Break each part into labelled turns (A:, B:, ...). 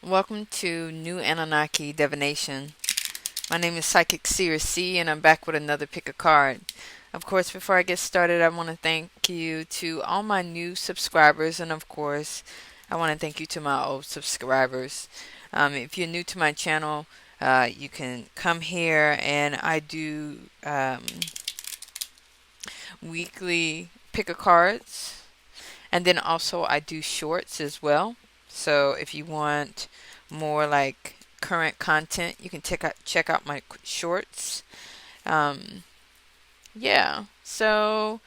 A: Welcome to New Anunnaki Divination. My name is Psychic Seer C, and I'm back with another pick a card. Of course, before I get started, I want to thank you to all my new subscribers, and of course, I want to thank you to my old subscribers. If you're new to my channel, you can come here, and I do weekly pick a cards, and then also I do shorts as well. So if you want more like current content, you can check out my shorts. Um, yeah. So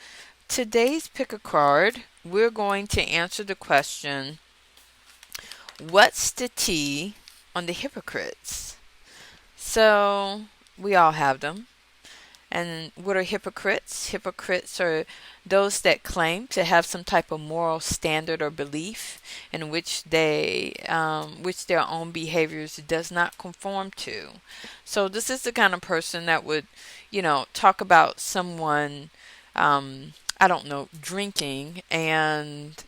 A: today's pick a card, we're going to answer the question, what's the tea on the hypocrites? So we all have them. And what are hypocrites? Hypocrites are those that claim to have some type of moral standard or belief in which their own behaviors does not conform to. So this is the kind of person that would, talk about someone, I don't know, drinking and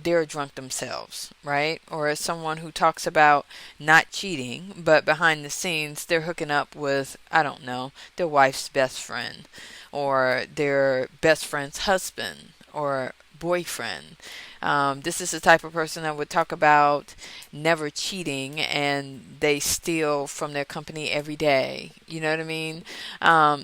A: they're drunk themselves, right? Or as someone who talks about not cheating, but behind the scenes they're hooking up with, I don't know, their wife's best friend or their best friend's husband or boyfriend. This is the type of person that would talk about never cheating and they steal from their company every day. You know what I mean?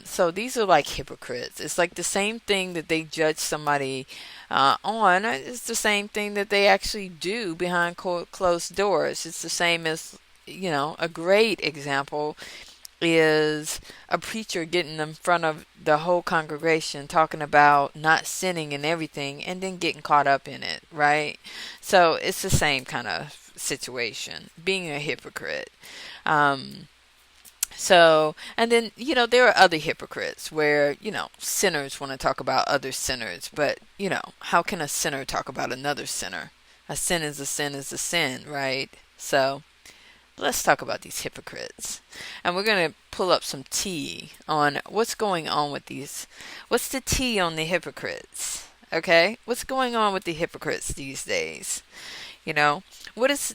A: So these are like hypocrites. It's like the same thing that they judge somebody on. It's the same thing that they actually do behind closed doors. It's the same as, a great example is a preacher getting in front of the whole congregation talking about not sinning and everything and then getting caught up in it, right? So it's the same kind of situation, being a hypocrite. And then, there are other hypocrites where, sinners want to talk about other sinners, but, how can a sinner talk about another sinner? A sin is a sin is a sin, right? So let's talk about these hypocrites. And we're going to pull up some tea on what's going on with these. What's the tea on the hypocrites? Okay? What's going on with the hypocrites these days? What is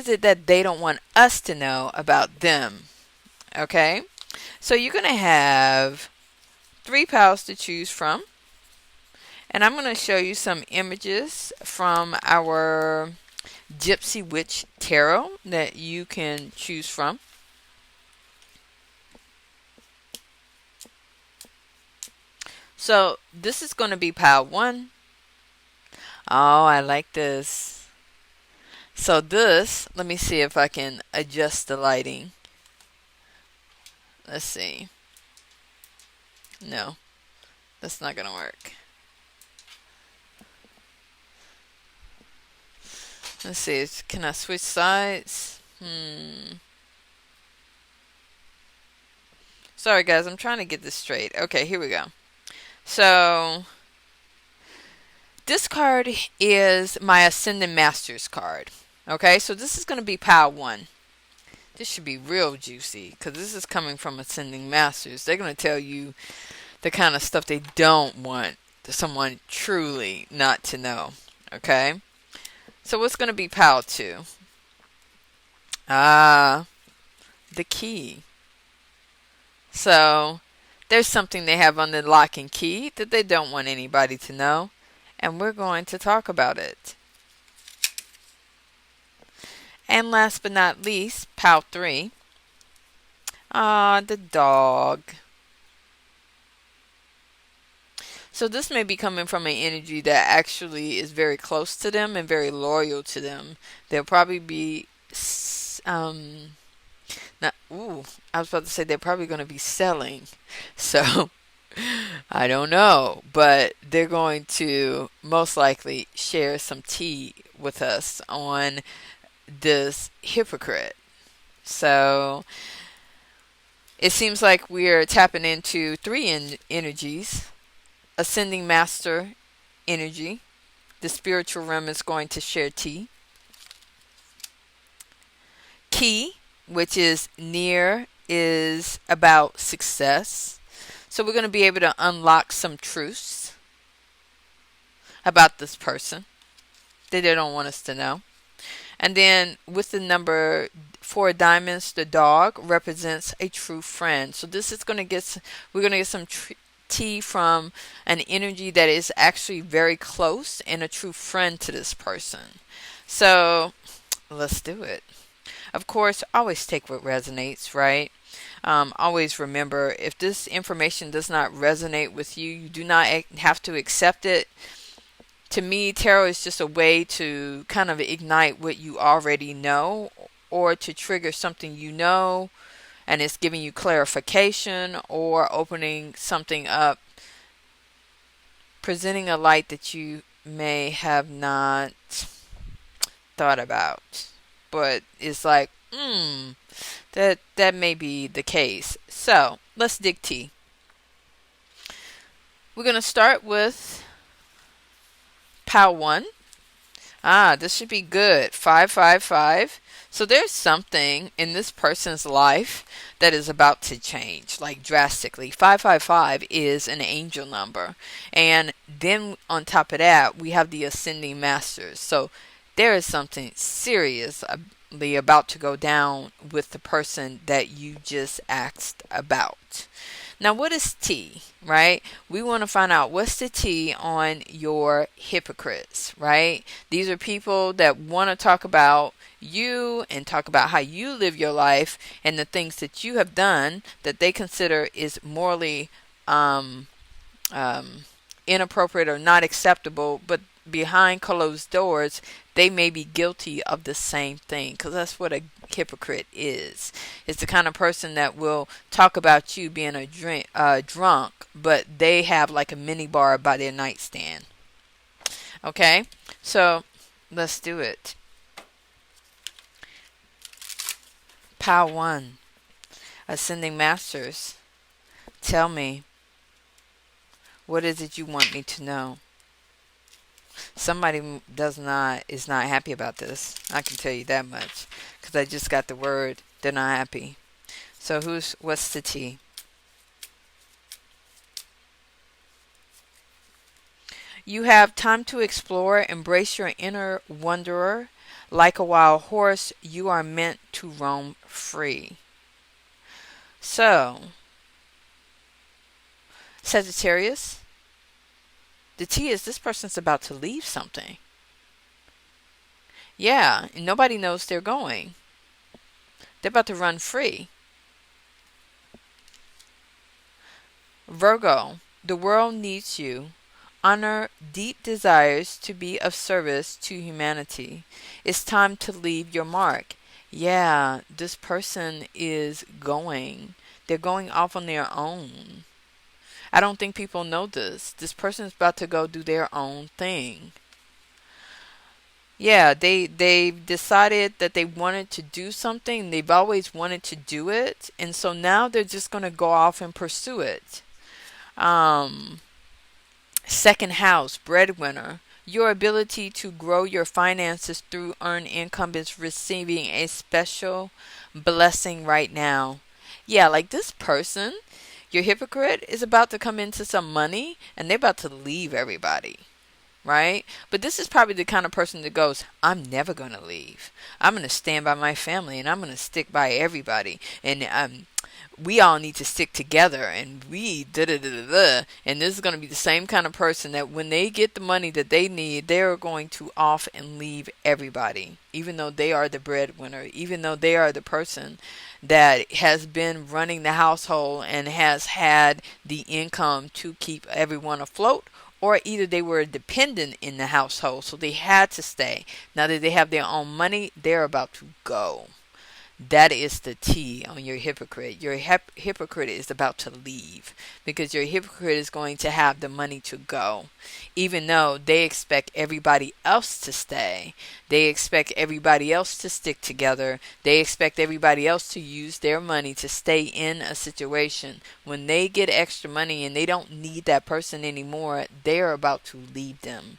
A: it that they don't want us to know about them? Okay? So you're going to have 3 piles to choose from. And I'm going to show you some images from our Gypsy Witch Tarot that you can choose from. So this is going to be pile 1. Oh, I like this. So this, let me see if I can adjust the lighting. Let's see. No, that's not going to work. Let's see, can I switch sides? Sorry guys, I'm trying to get this straight. Okay, here we go. So, this card is my Ascending Masters card. Okay, so this is going to be pile 1. This should be real juicy because this is coming from Ascending Masters. They're going to tell you the kind of stuff they don't want someone truly not to know. Okay? So what's going to be pile 2? The key. So there's something they have on the lock and key that they don't want anybody to know. And we're going to talk about it. And last but not least, pile 3. The dog. So this may be coming from an energy that actually is very close to them and very loyal to them. They'll probably be, I was about to say they're probably going to be selling. So, I don't know. But they're going to most likely share some tea with us on this hypocrite. So, it seems like we're tapping into 3 energies. Ascending Master energy. The spiritual realm is going to share tea. Key, which is near, is about success. So we're going to be able to unlock some truths about this person that they don't want us to know. And then with the number 4 diamonds, the dog represents a true friend. So this is going to get, we're going to get some tea from an energy that is actually very close and a true friend to this person. So let's do it. Of course, always take what resonates, right? Always remember, if this information does not resonate with you, you do not have to accept it. To me, tarot is just a way to kind of ignite what you already know, or to trigger something you know, and it's giving you clarification or opening something up, presenting a light that you may have not thought about. But it's like, that may be the case. So let's dig tea. We're going to start with pile 1. This should be good. 555. So there's something in this person's life that is about to change, like drastically. 555 is an angel number. And then on top of that, we have the ascending masters. So there is something seriously about to go down with the person that you just asked about. Now, what is tea, right? We want to find out what's the tea on your hypocrites, right? These are people that want to talk about you and talk about how you live your life and the things that you have done that they consider is morally inappropriate or not acceptable, but behind closed doors, they may be guilty of the same thing, because that's what a hypocrite is. It's the kind of person that will talk about you being a drunk, but they have like a mini bar by their nightstand. Okay, so let's do it. Pile 1, Ascending Masters. Tell me, what is it you want me to know? Somebody is not happy about this. I can tell you that much, because I just got the word they're not happy. So what's the tea? You have time to explore, embrace your inner wanderer. Like a wild horse, you are meant to roam free. So, Sagittarius, the tea is this person's about to leave something. Yeah, and nobody knows they're going. They're about to run free. Virgo, the world needs you. Honor deep desires to be of service to humanity. It's time to leave your mark. Yeah, this person is going. They're going off on their own. I don't think people know this. This person is about to go do their own thing. Yeah, they decided that they wanted to do something. They've always wanted to do it. And so now they're just going to go off and pursue it. Second house, breadwinner. Your ability to grow your finances through earned income is receiving a special blessing right now. Yeah, like this person, your hypocrite, is about to come into some money and they're about to leave everybody. Right? But this is probably the kind of person that goes, I'm never going to leave. I'm going to stand by my family and I'm going to stick by everybody. And we all need to stick together, and we da-da-da-da-da. And this is going to be the same kind of person that when they get the money that they need, they're going to off and leave everybody, even though they are the breadwinner, even though they are the person that has been running the household and has had the income to keep everyone afloat. Or either they were dependent in the household, so they had to stay. Now that they have their own money, they're about to go. That is the tea on your hypocrite. Your hypocrite is about to leave, because your hypocrite is going to have the money to go, even though they expect everybody else to stay. They expect everybody else to stick together. They expect everybody else to use their money to stay in a situation. When they get extra money and they don't need that person anymore, they're about to leave them.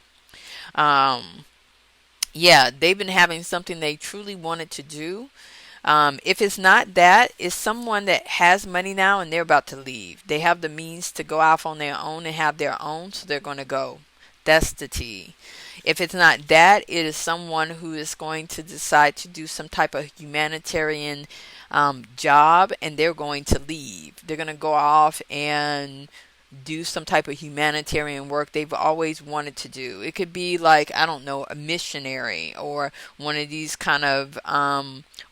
A: Yeah, they've been having something they truly wanted to do. If it's not that, it's someone that has money now and they're about to leave. They have the means to go off on their own and have their own, so they're going to go. That's the tea. If it's not that, it is someone who is going to decide to do some type of humanitarian job, and they're going to leave. They're going to go off and do some type of humanitarian work they've always wanted to do. It could be like, I don't know, a missionary or one of these kind of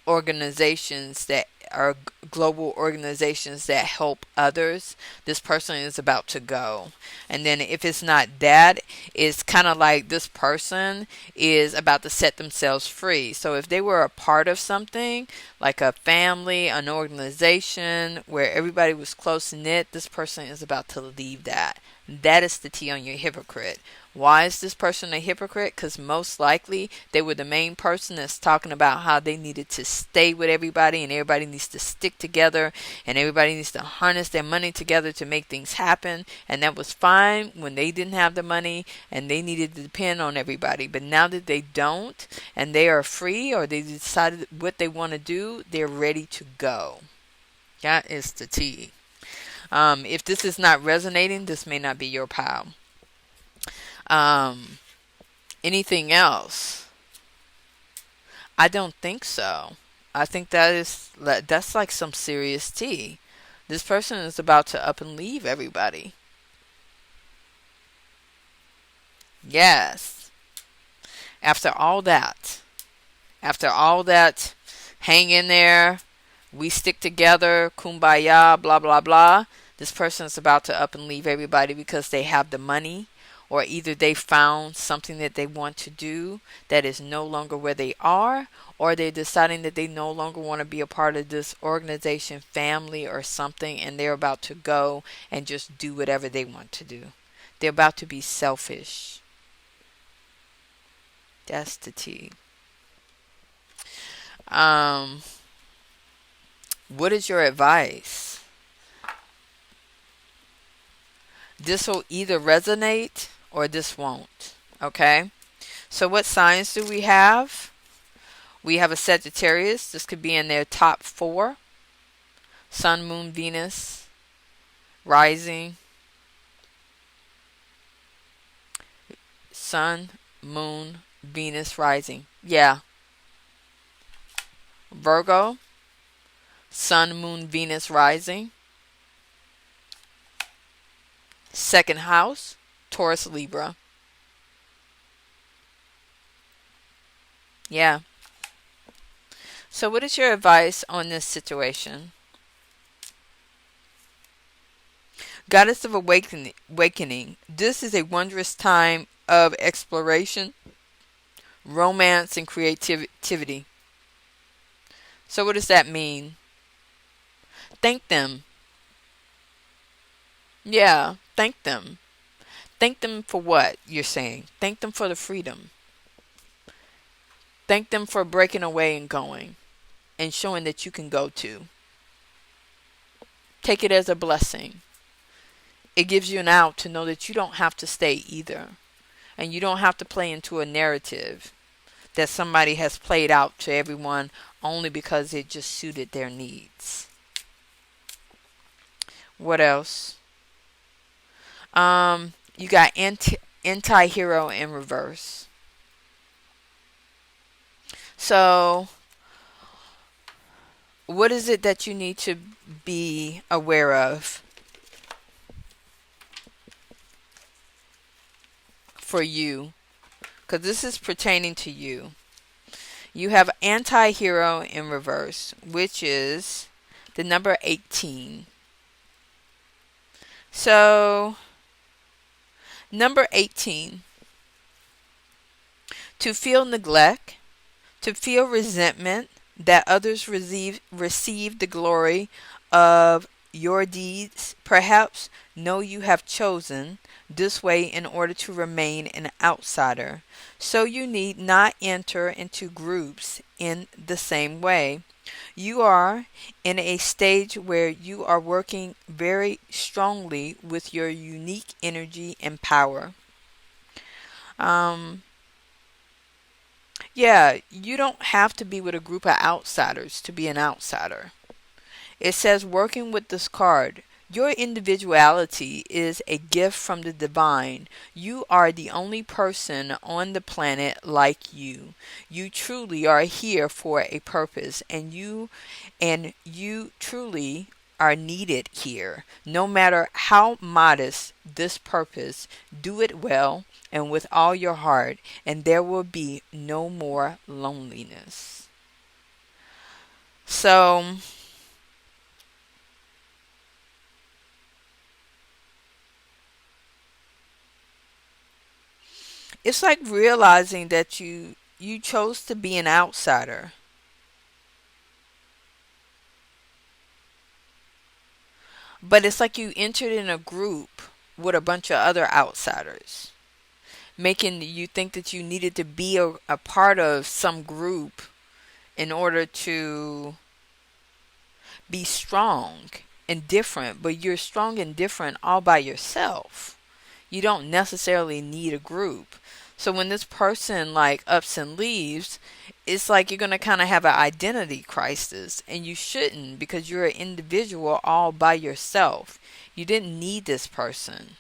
A: organizations that are global organizations that help others. This person is about to go. And then if it's not that, it's kind of like this person is about to set themselves free. So if they were a part of something like a family, an organization where everybody was close knit, this person is about to leave that. That is the T on your hypocrite. Why is this person a hypocrite? Because most likely they were the main person that's talking about how they needed to stay with everybody and everybody needs to stick together and everybody needs to harness their money together to make things happen. And that was fine when they didn't have the money and they needed to depend on everybody. But now that they don't and they are free or they decided what they want to do, they're ready to go. That is the T. If this is not resonating, this may not be your pile. Anything else? I don't think so. I think that's like some serious tea. This person is about to up and leave everybody. Yes. After all that, hang in there. We stick together. Kumbaya, blah, blah, blah. This person is about to up and leave everybody because they have the money, or either they found something that they want to do that is no longer where they are, or they're deciding that they no longer want to be a part of this organization, family, or something, and they're about to go and just do whatever they want to do. They're about to be selfish. That's the T. What is your advice? This will either resonate or this won't. Okay? So what signs do we have? We have a Sagittarius. This could be in their top 4. Sun, Moon, Venus, rising. Sun, Moon, Venus, rising. Yeah. Virgo, Sun, Moon, Venus, rising. Second house, Taurus, Libra. Yeah. So what is your advice on this situation? Goddess of awakening. This is a wondrous time of exploration, romance, and creativity. So what does that mean? Thank them. Yeah, thank them. Thank them for what you're saying. Thank them for the freedom. Thank them for breaking away and going and showing that you can go too. Take it as a blessing. It gives you an out to know that you don't have to stay either. And you don't have to play into a narrative that somebody has played out to everyone only because it just suited their needs. What else? You got anti-hero in reverse. So, what is it that you need to be aware of for you? Because this is pertaining to you. You have anti-hero in reverse, which is the number 18. So, number 18. To feel neglect, to feel resentment that others receive the glory of your deeds, perhaps know you have chosen this way in order to remain an outsider. So you need not enter into groups in the same way. You are in a stage where you are working very strongly with your unique energy and power. Yeah, you don't have to be with a group of outsiders to be an outsider. It says working with this card, Your individuality is a gift from the divine. You are the only person on the planet like you. You truly are here for a purpose, and you truly are needed here. No matter how modest this purpose, do it well and with all your heart, and there will be no more loneliness. So, it's like realizing that you chose to be an outsider, but it's like you entered in a group with a bunch of other outsiders, making you think that you needed to be a part of some group in order to be strong and different, but you're strong and different all by yourself. You don't necessarily need a group. So when this person like ups and leaves, it's like you're going to kind of have an identity crisis, and you shouldn't, because you're an individual all by yourself. You didn't need this person.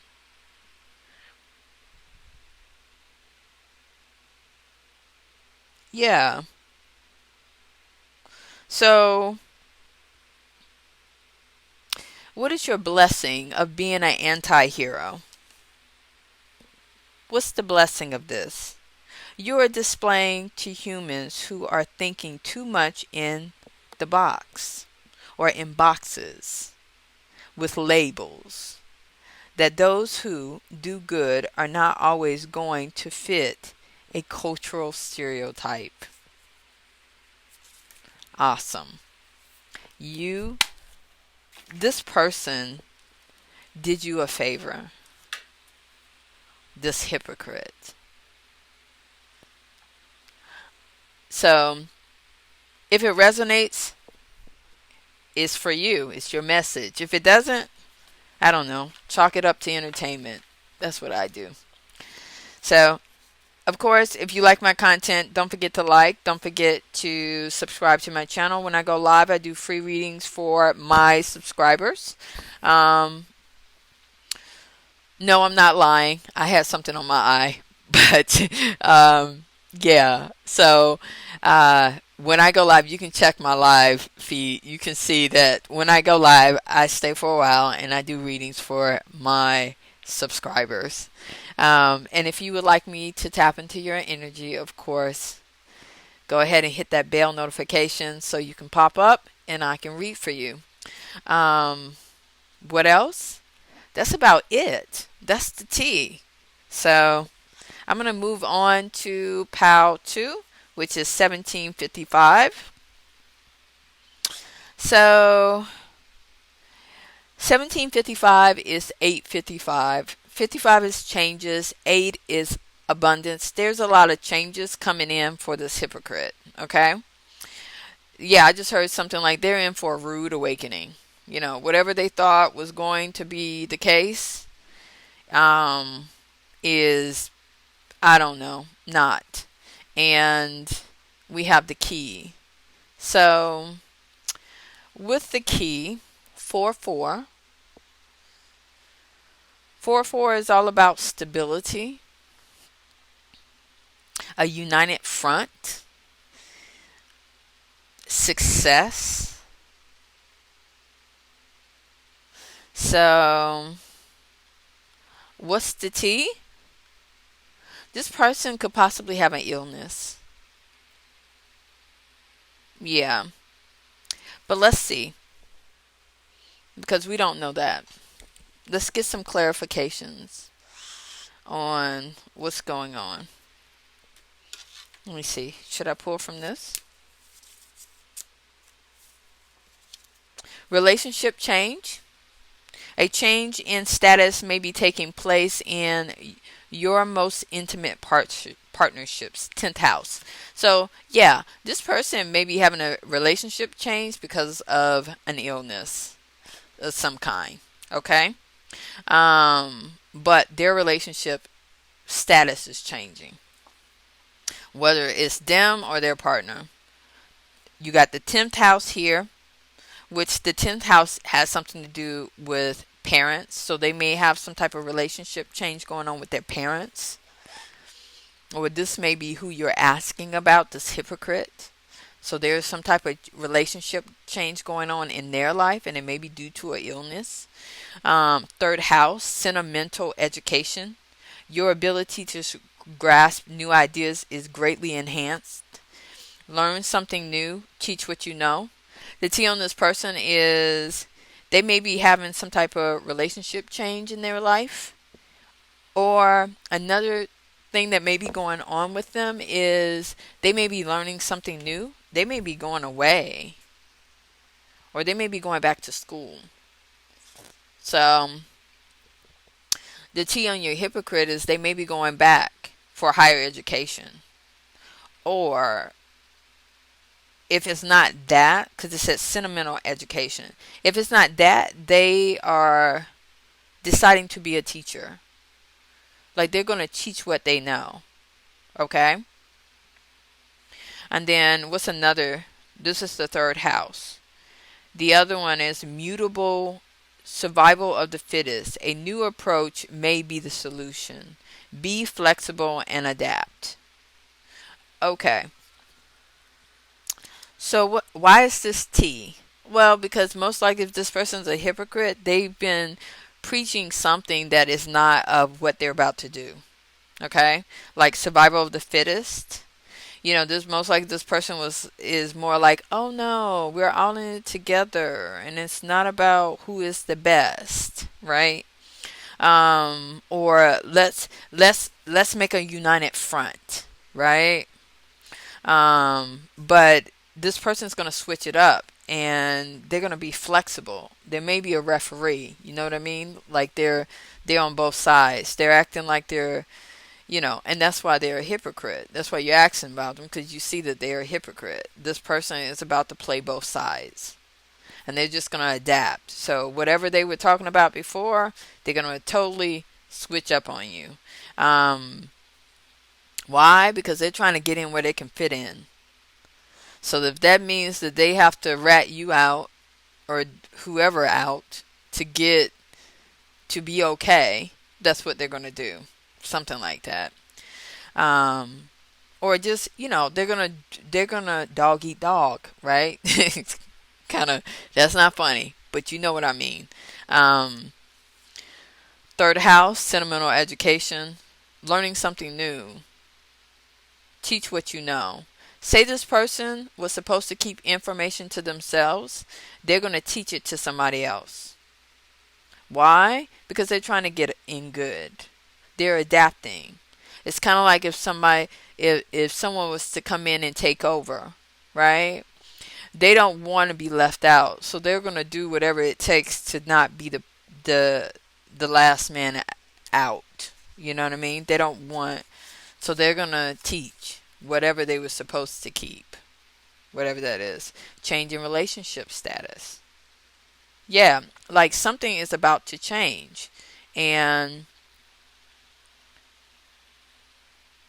A: Yeah. So, what is your blessing of being an anti hero? What's the blessing of this? You are displaying to humans who are thinking too much in the box or in boxes with labels that those who do good are not always going to fit a cultural stereotype. Awesome. You, this person did you a favor, this hypocrite. So, if it resonates, it's for you. It's your message. If it doesn't, I don't know. Chalk it up to entertainment. That's what I do. So, of course, if you like my content, don't forget to like. Don't forget to subscribe to my channel. When I go live, I do free readings for my subscribers. Um, no, I'm not lying. I had something on my eye. But, yeah. So, when I go live, you can check my live feed. You can see that when I go live, I stay for a while and I do readings for my subscribers. And if you would like me to tap into your energy, of course, go ahead and hit that bell notification so you can pop up and I can read for you. Um, what else? That's about it. That's the tea. So I'm going to move on to POW 2, which is 1755. So 1755 is 855. 55 is changes. 8 is abundance. There's a lot of changes coming in for this hypocrite. Okay? Yeah, I just heard something like they're in for a rude awakening. You know, whatever they thought was going to be the case, um, is, I don't know, not. And we have the key. So, with the key, 4-4. 4-4 is all about stability, a united front, success. So, what's the tea? This person could possibly have an illness. Yeah. But let's see, because we don't know that. Let's get some clarifications on what's going on. Let me see. Should I pull from this? Relationship change. A change in status may be taking place in your most intimate partnerships, 10th house. So, yeah, this person may be having a relationship change because of an illness of some kind. Okay? But their relationship status is changing, whether it's them or their partner. You got the 10th house here, which the 10th house has something to do with parents. So they may have some type of relationship change going on with their parents. Or this may be who you're asking about, this hypocrite. So there's some type of relationship change going on in their life, and it may be due to an illness. Third house, sentimental education. Your ability to grasp new ideas is greatly enhanced. Learn something new. Teach what you know. The T on this person is they may be having some type of relationship change in their life. Or another thing that may be going on with them is they may be learning something new. They may be going away. Or they may be going back to school. So the T on your hypocrite is they may be going back for higher education. Or if it's not that, because it says sentimental education. If it's not that, they are deciding to be a teacher. Like they're going to teach what they know. Okay? And then what's another? This is the third house. The other one is mutable survival of the fittest. A new approach may be the solution. Be flexible and adapt. Okay. So why is this T? Well, because most likely if this person's a hypocrite, they've been preaching something that is not of what they're about to do. Okay? Like survival of the fittest. This most likely this person is more like, oh no, we're all in it together, and it's not about who is the best, right? Or let's make a united front, right? But this person's gonna switch it up, and they're gonna be flexible. There may be a referee, you know what I mean? Like they're on both sides. They're acting like they're and that's why they're a hypocrite. That's why you're asking about them, because you see that they're a hypocrite. This person is about to play both sides. And they're just going to adapt. So whatever they were talking about before, they're going to totally switch up on you. Why? Because they're trying to get in where they can fit in. So if that means that they have to rat you out, or whoever out, to be okay, that's what they're going to do. Something like that. Or just, they're gonna dog eat dog, right? Kind of, that's not funny, but you know what I mean. Third house, sentimental education, learning something new. Teach what you know. Say this person was supposed to keep information to themselves. They're going to teach it to somebody else. Why? Because they're trying to get in good. They're adapting. It's kind of like if someone was to come in and take over, right? They don't want to be left out, so they're going to do whatever it takes to not be the last man out. You know what I mean? They don't want, so they're going to teach whatever they were supposed to keep, whatever that is. Change in relationship status. Yeah, like something is about to change, and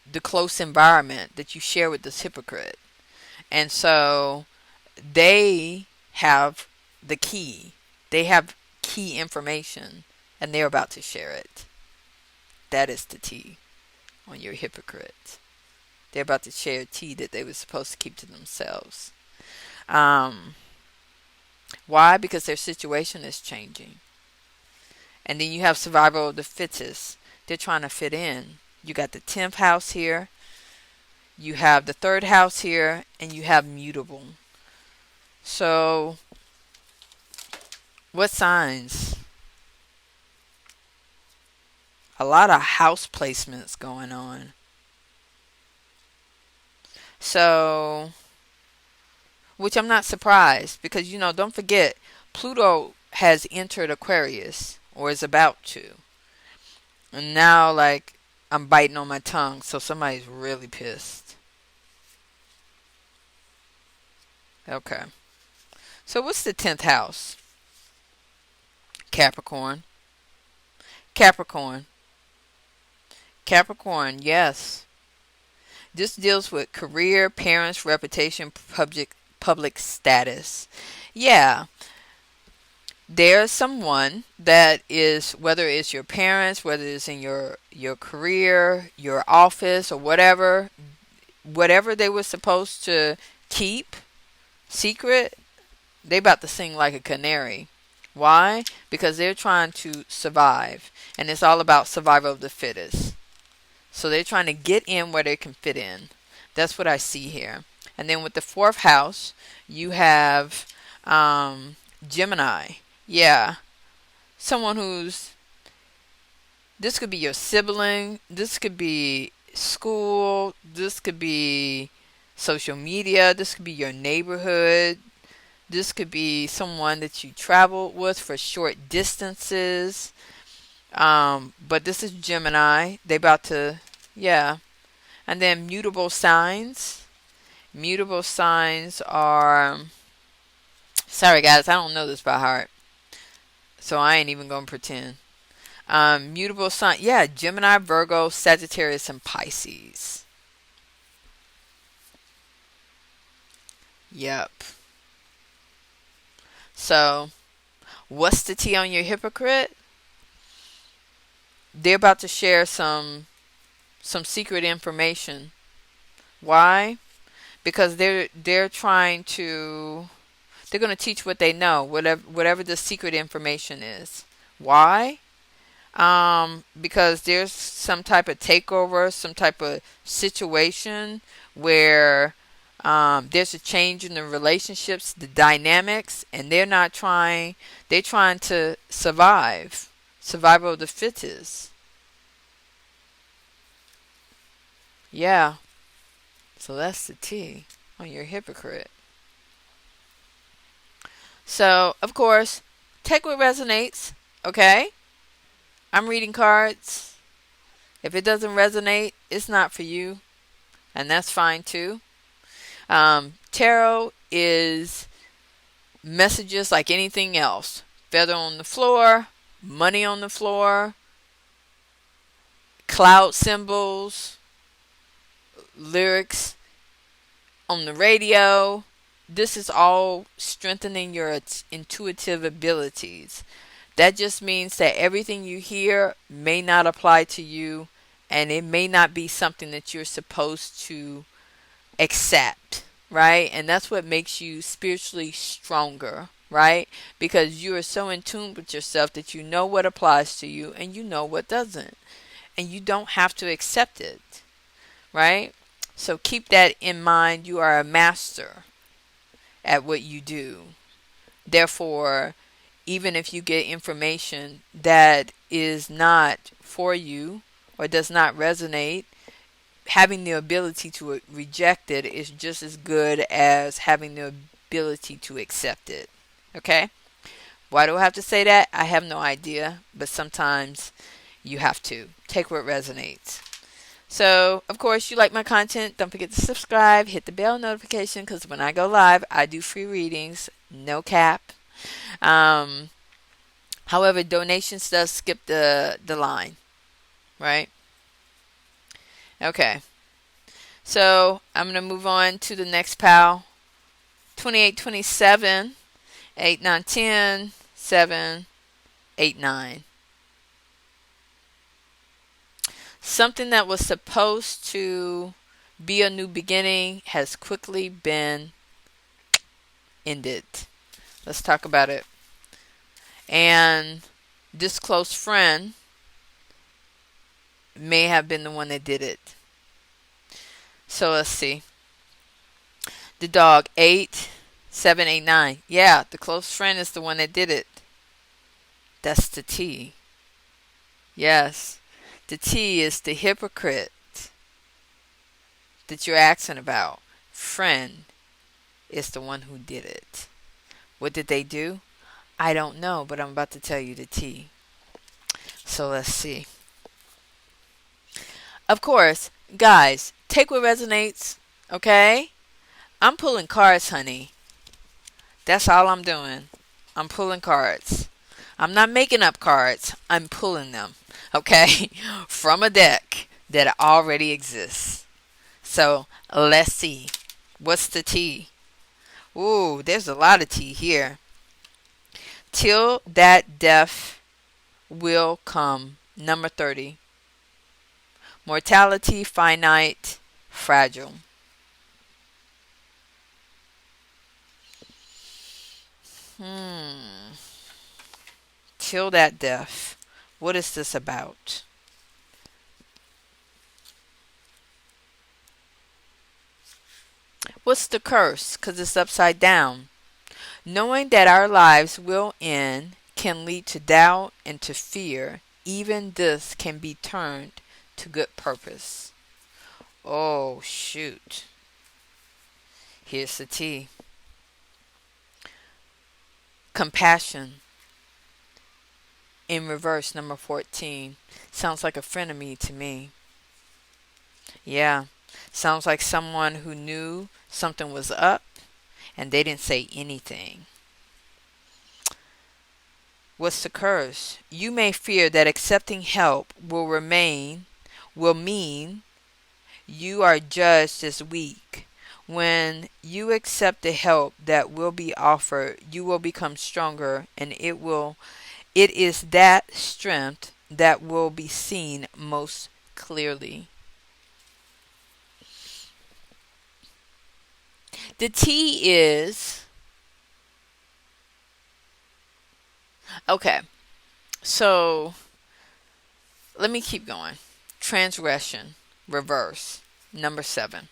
A: the close environment that you share with this hypocrite. And so they have the key. They have key information, and they're about to share it. That is the T on your hypocrite. They're about to share a T that they were supposed to keep to themselves. Why? Because their situation is changing. And then you have survival of the fittest. They're trying to fit in. You got the 10th house here. You have the 3rd house here. And you have mutable. So, what signs? A lot of house placements going on. So, which I'm not surprised. Because, don't forget, Pluto has entered Aquarius. Or is about to. And now, I'm biting on my tongue, so somebody's really pissed. Okay. So what's the 10th house? Capricorn. Capricorn. Capricorn, yes. This deals with career, parents, reputation, public status. Yeah. there's someone that is, whether it's your parents, whether it's in your career, your office, or whatever they were supposed to keep secret, they about to sing like a canary. Why? Because they're trying to survive, and it's all about survival of the fittest. So they're trying to get in where they can fit in. That's what I see here. And then with the fourth house, you have Gemini. Yeah, someone who's, this could be your sibling, this could be school, this could be social media, this could be your neighborhood, this could be someone that you travel with for short distances. But this is Gemini. They about to, yeah. And then mutable signs. Mutable signs are, sorry guys, I don't know this by heart, so I ain't even gonna pretend. Mutable sign, yeah, Gemini, Virgo, Sagittarius, and Pisces. Yep. So, what's the tea on your hypocrite? They're about to share some secret information. Why? Because they're trying to, they're going to teach what they know, whatever the secret information is. Why? Because there's some type of takeover, some type of situation where there's a change in the relationships, the dynamics, and they're trying to survive. Survival of the fittest. Yeah. So that's the tea on your hypocrite. So, of course, take what resonates, okay? I'm reading cards. If it doesn't resonate, it's not for you, and that's fine too. Tarot is messages like anything else. Feather on the floor, money on the floor, cloud symbols, lyrics on the radio. This is all strengthening your intuitive abilities. That just means that everything you hear may not apply to you, and it may not be something that you're supposed to accept, right? And that's what makes you spiritually stronger, right? Because you are so in tune with yourself that you know what applies to you and you know what doesn't. And you don't have to accept it, right? So keep that in mind. You are a master at what you do. Therefore, even if you get information that is not for you or does not resonate, having the ability to reject it is just as good as having the ability to accept it. Okay? Why do I have to say that? I have no idea, but sometimes you have to. Take what resonates. So, of course, you like my content, don't forget to subscribe, hit the bell notification, because when I go live, I do free readings, no cap. However, donations does skip the line, right? Okay. So, I'm going to move on to the next pal. 28, 27, 8, 9, 10, 7, 8, 9. Something that was supposed to be a new beginning has quickly been ended. Let's talk about it. And this close friend may have been the one that did it. So let's see. The dog, 8, 7, 8, 9. Yeah, the close friend is the one that did it. That's the T. Yes. The T is the hypocrite that you're asking about. Friend is the one who did it. What did they do? I don't know, but I'm about to tell you the T. So let's see. Of course, guys, take what resonates, okay? I'm pulling cards, honey. That's all I'm doing. I'm pulling cards. I'm not making up cards. I'm pulling them, okay? From a deck that already exists. So, let's see. What's the T? Ooh, there's a lot of T here. Till that death will come. Number 30. Mortality, finite, fragile. Till that death. What is this about? What's the curse? Because it's upside down. Knowing that our lives will end can lead to doubt and to fear. Even this can be turned to good purpose. Oh, shoot. Here's the T. Compassion. In reverse, number 14. Sounds like a frenemy to me. Yeah. Sounds like someone who knew something was up and they didn't say anything. What's the curse? You may fear that accepting help will mean you are judged as weak. When you accept the help that will be offered, you will become stronger, and it is that strength that will be seen most clearly. The T is, okay, so let me keep going. Transgression, reverse, number 7.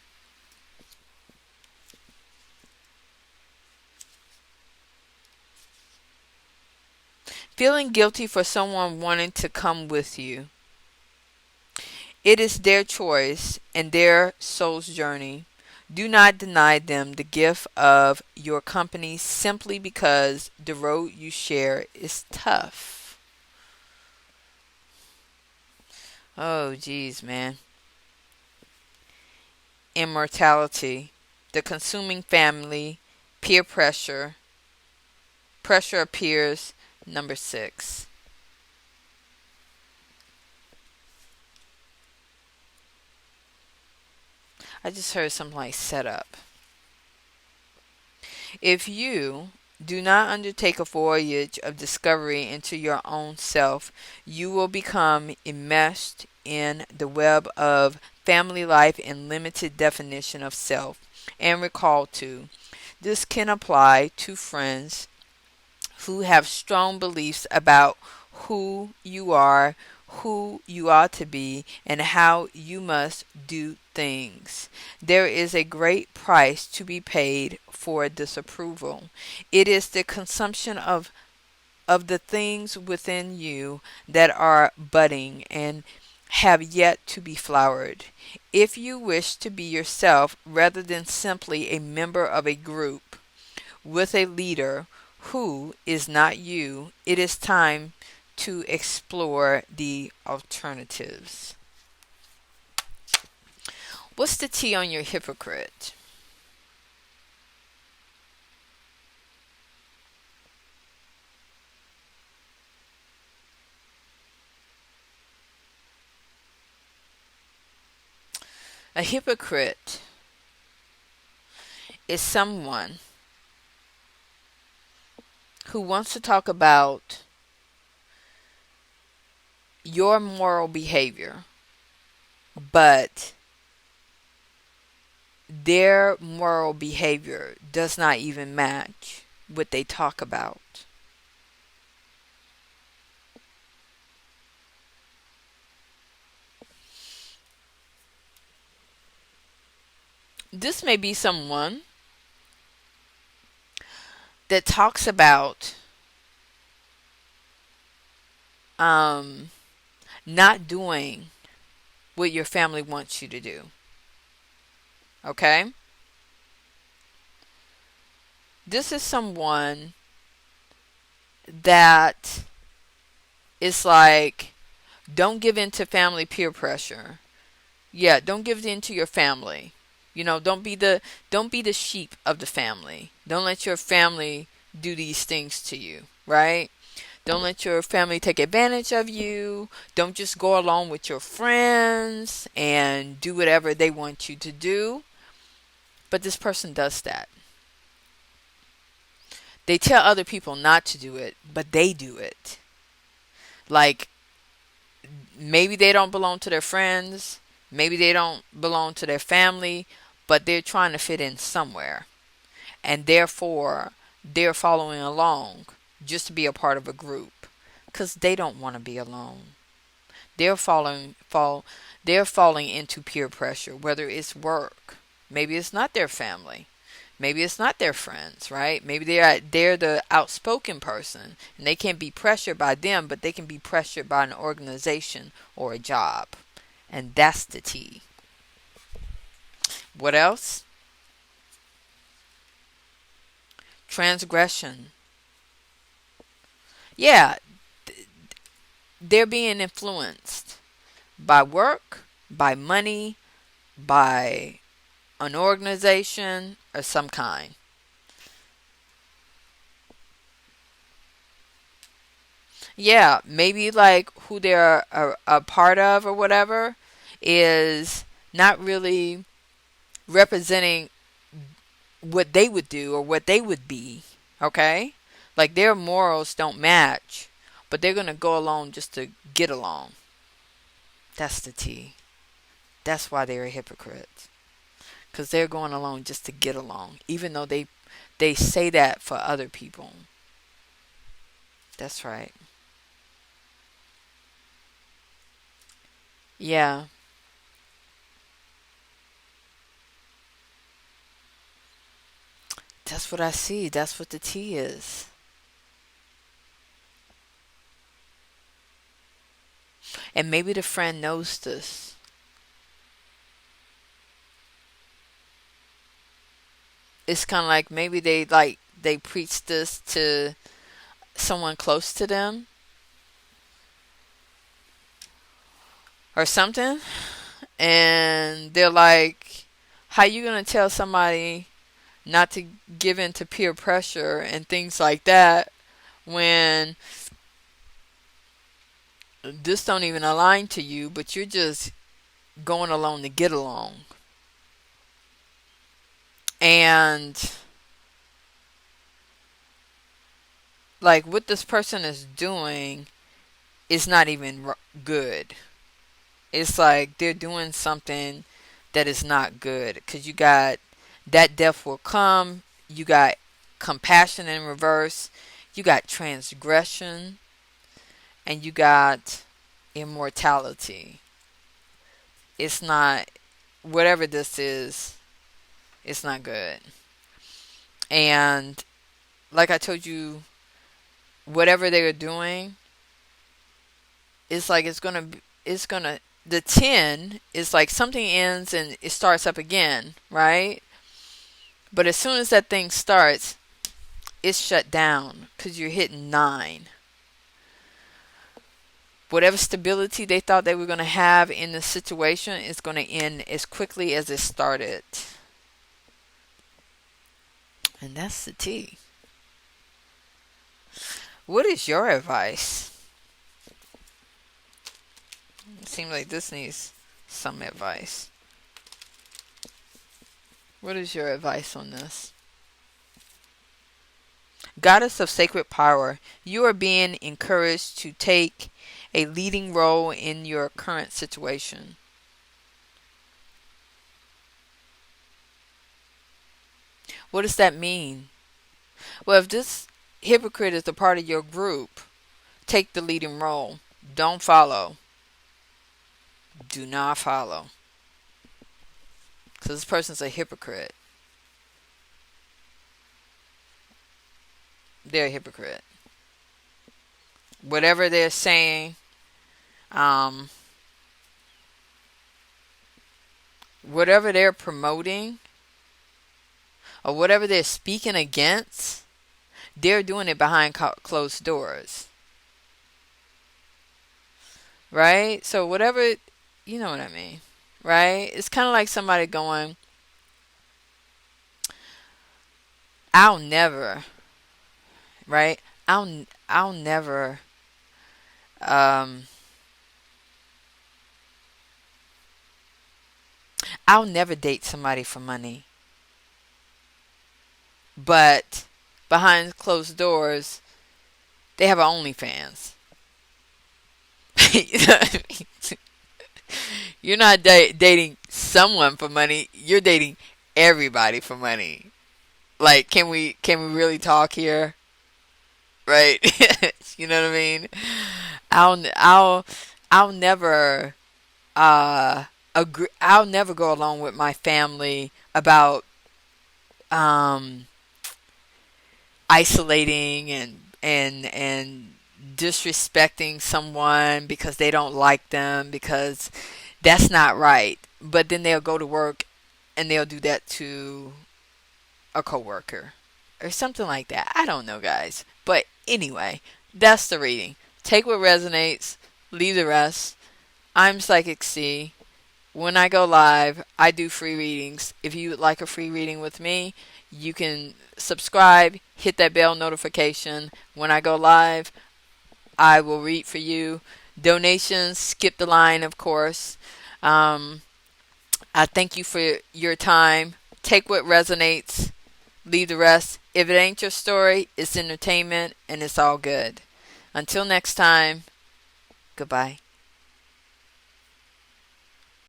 A: Feeling guilty for someone wanting to come with you. It is their choice and their soul's journey. Do not deny them the gift of your company simply because the road you share is tough. Oh, geez, man. Immortality, the consuming family, peer pressure. Pressure appears, number 6. I just heard something like set up. If you do not undertake a voyage of discovery into your own self, you will become enmeshed in the web of family life and limited definition of self. And recall too, this can apply to friends who have strong beliefs about who you are, who you ought to be, and how you must do things. There is a great price to be paid for disapproval. It is the consumption of the things within you that are budding and have yet to be flowered. If you wish to be yourself rather than simply a member of a group with a leader who is not you, it is time to explore the alternatives. What's the T on your hypocrite? A hypocrite is someone who wants to talk about your moral behavior, but their moral behavior does not even match what they talk about. This may be someone that talks about not doing what your family wants you to do. Okay? This is someone that is like, don't give in to family peer pressure. Yeah, don't give in to your family. You know, don't be the sheep of the family. Don't let your family do these things to you, right? Don't let your family take advantage of you. Don't just go along with your friends and do whatever they want you to do. But this person does that. They tell other people not to do it, but they do it. Like, maybe they don't belong to their friends, maybe they don't belong to their family, but they're trying to fit in somewhere. And therefore, they're following along just to be a part of a group because they don't want to be alone. They're they're falling into peer pressure, whether it's work, maybe it's not their family, maybe it's not their friends, right? Maybe they're the outspoken person and they can't be pressured by them, but they can be pressured by an organization or a job. And that's the T. What else? Transgression. Yeah, they're being influenced by work, by money, by an organization of some kind. Yeah, maybe like who they're a part of or whatever is not really representing what they would do or what they would be. Okay? Like their morals don't match, but they're going to go along just to get along. That's the T. That's why they're a hypocrite. Because they're going along just to get along, even though they say that for other people. That's right. Yeah, that's what I see. That's what the T is. And maybe the friend knows this. It's kind of like maybe they preach this to someone close to them or something, and they're like, "How you gonna tell somebody not to give in to peer pressure and things like that when this don't even align to you, but you're just going along to get along?" And like what this person is doing is not even good. It's like they're doing something that is not good because you got that death will come, you got compassion in reverse, you got transgression, and you got immortality. It's not, whatever this is, it's not good. And like I told you, whatever they are doing, it's like it's gonna the 10 is like something ends and it starts up again, right? But as soon as that thing starts, it's shut down because you're hitting 9. Whatever stability they thought they were going to have in the situation is going to end as quickly as it started. And that's the T. What is your advice? It seems like this needs some advice. What is your advice on this? Goddess of sacred power, you are being encouraged to take a leading role in your current situation. What does that mean? Well, if this hypocrite is a part of your group, take the leading role. Don't follow. Do not follow. Because this person's a hypocrite. They're a hypocrite. Whatever they're saying, whatever they're promoting, or whatever they're speaking against, they're doing it behind closed doors. Right? So whatever, you know what I mean. Right? It's kind of like somebody going, I'll never, right? I'll never, um, I'll never date somebody for money. But behind closed doors, they have OnlyFans. You know what I mean? You're not dating someone for money. You're dating everybody for money. Like, can we really talk here? Right? You know what I mean? I'll never agree. I'll never go along with my family about um isolating and disrespecting someone because they don't like them, because that's not right. But then they'll go to work and they'll do that to a coworker or something like that. I don't know, guys. But anyway, that's the reading. Take what resonates, leave the rest. I'm Psychic C. When I go live, I do free readings. If you would like a free reading with me, you can subscribe, hit that bell notification. When I go live, I will read for you. Donations, skip the line, of course. I thank you for your time. Take what resonates, leave the rest. If it ain't your story, it's entertainment, and it's all good. Until next time, goodbye.